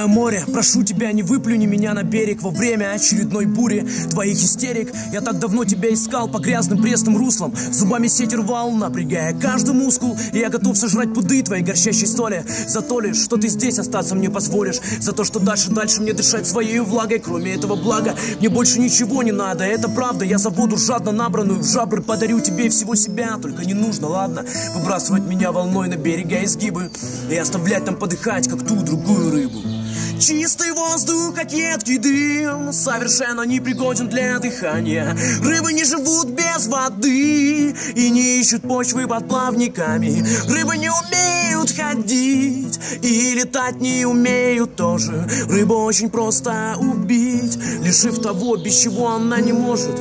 мое море, прошу тебя, не выплюни меня на берег во время очередной бури твоих истерик. Я так давно тебя искал по грязным пресным руслам, зубами сеть рвал, напрягая каждый мускул. И я готов сожрать пуды твоей горчащей соли за то лишь, что ты здесь остаться мне позволишь, за то, что дальше мне дышать своей влагой. Кроме этого блага мне больше ничего не надо, это правда. Я за воду жадно набранную в жабры подарю тебе всего себя. Только не нужно, ладно, выбрасывать меня волной на берега изгибы и оставлять там подыхать, как ту другую рыбу. Чистый воздух, как едкий дым, совершенно непригоден для дыхания. Рыбы не живут без воды и не ищут почвы под плавниками. Рыбы не умеют ходить и летать не умеют тоже. Рыбу очень просто убить, лишив того, без чего она не может.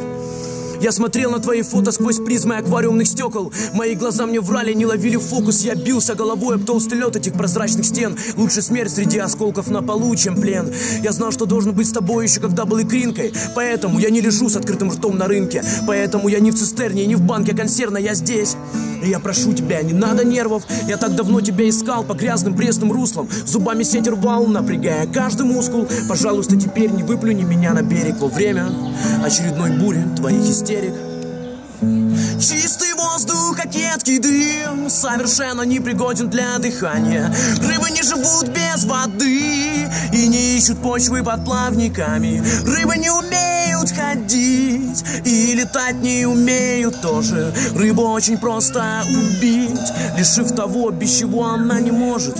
Я смотрел на твои фото сквозь призмы аквариумных стекол. Мои глаза мне врали, не ловили фокус. Я бился головой об толстый лед этих прозрачных стен. Лучше смерть среди осколков на полу, чем плен. Я знал, что должен быть с тобой еще когда был икринкой. Поэтому я не лежу с открытым ртом на рынке. Поэтому я не в цистерне, не в банке консервной, я здесь. И я прошу тебя, не надо нервов. Я так давно тебя искал по грязным пресным руслам, зубами сеть рвал, напрягая каждый мускул. Пожалуйста, теперь не выплюни меня на берег во время очередной бури твоих истерик. Чистый воздух, как едкий дым, совершенно непригоден для дыхания. Рыбы не живут без воды и не ищут почвы под плавниками. Рыбы не умеют ходить и летать не умеют тоже. Рыбу очень просто убить, лишив того, без чего она не может.